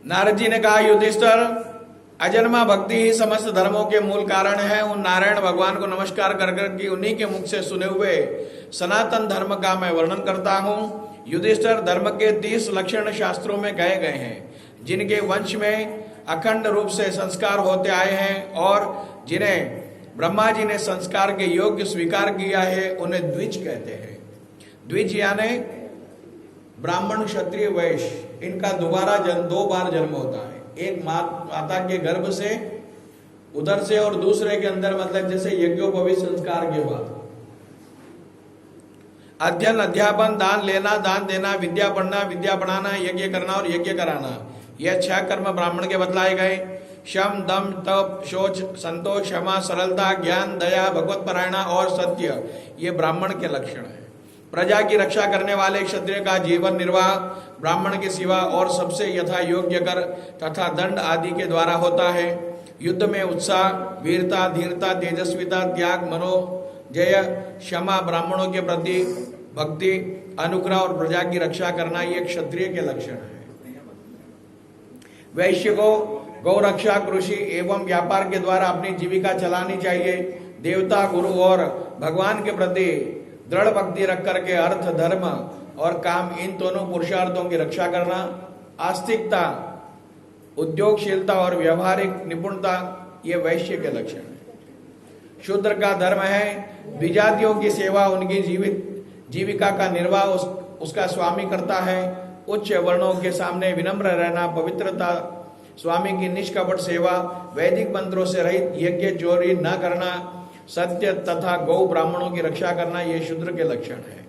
नारद जी ने कहा, युधिष्ठिर, अजन्मा भक्ति ही समस्त धर्मों के मूल कारण है। उन नारायण भगवान को नमस्कार कर करके उन्हीं के मुख से सुने हुए सनातन धर्म का मैं वर्णन करता हूँ। युधिष्ठिर, धर्म के 30 लक्षण शास्त्रों में कहे गए हैं, जिनके वंश में अखंड रूप से संस्कार होते आए हैं और जिन्हें ब्रह्मा जी ने संस्कार के योग्य स्वीकार किया है, उन्हें द्विज कहते हैं। द्विज यानी ब्राह्मण, क्षत्रिय, वैश्य, इनका दोबारा जन्म, 2 बार जन्म होता है। एक माता के गर्भ से, उधर से, और दूसरे के अंदर, मतलब जैसे यज्ञोपवीत संस्कार के बाद। अध्ययन, अध्यापन, दान लेना, दान देना, विद्या पढ़ना, विद्या पढ़ाना, यज्ञ करना और यज्ञ कराना, यह 6 कर्म ब्राह्मण के बतलाए गए। शम, दम, तप, शौच, संतोष, क्षमा, सरलता, ज्ञान, दया, भगवत परायणा और सत्य, ये ब्राह्मण के लक्षण है। प्रजा की रक्षा करने वाले क्षत्रिय का जीवन निर्वाह ब्राह्मण के सिवा और सबसे यथा योग्य कर तथा दंड आदि के द्वारा होता है। युद्ध में उत्साह, वीरता, धीरता, तेजस्विता, त्याग, मनोजय, क्षमा, ब्राह्मणों के प्रति भक्ति, अनुग्रह और प्रजा की रक्षा करना, ये क्षत्रिय के लक्षण है। वैश्य को गौरक्षा, कृषि एवं व्यापार के द्वारा अपनी जीविका चलानी चाहिए। देवता, गुरु और भगवान के प्रति दृढ़ भक्ति रख करके अर्थ, धर्म और काम, इन दोनों पुरुषार्थों की रक्षा करना। आस्तिकता, उद्योगशीलता और व्यवहारिक निपुणता, ये वैश्य के लक्षण है। शूद्र का धर्म है द्विजातियों की सेवा, उनकी जीविका का निर्वाह उसका स्वामी करता है। उच्च वर्णों के सामने विनम्र रहना, पवित्रता, स्वामी की निष्कपट सेवा, वैदिक मंत्रों से रहित यज्ञ, चोरी न करना, सत्य तथा गौ ब्राह्मणों की रक्षा करना, ये शूद्र के लक्षण है।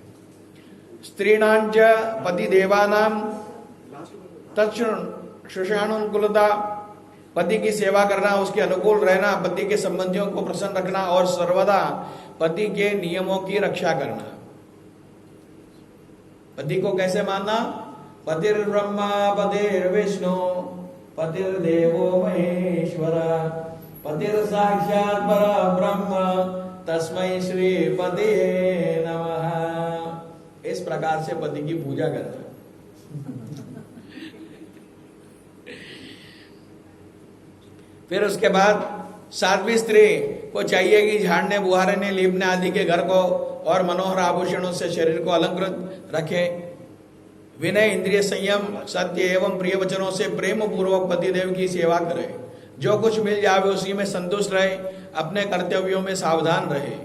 स्त्रीणांच पति देवानाम तत्षुषानुकूलता, पति की सेवा करना, उसके अनुकूल रहना, पति के संबंधियों को प्रसन्न रखना और सर्वदा पति के नियमों की रक्षा करना। पति को कैसे मानना? पतिर्ब्रह्मा पतिर्विष्णु पतिर्देवो महेश्वर पतिर्साक्षात् परब्रह्म तस्मै श्री पते नमः। इस प्रकार से पति की पूजा करना। फिर उसके बाद साध्वी स्त्री को चाहिए कि झाड़ने, बुहारने, लीपने आदि के घर को और मनोहर आभूषणों से शरीर को अलंकृत रखे। विनय, इंद्रिय संयम, सत्य एवं प्रिय वचनों से प्रेम पूर्वक पतिदेव की सेवा करे। जो कुछ मिल जावे उसी में संतुष्ट रहे, अपने कर्तव्यों में सावधान रहे।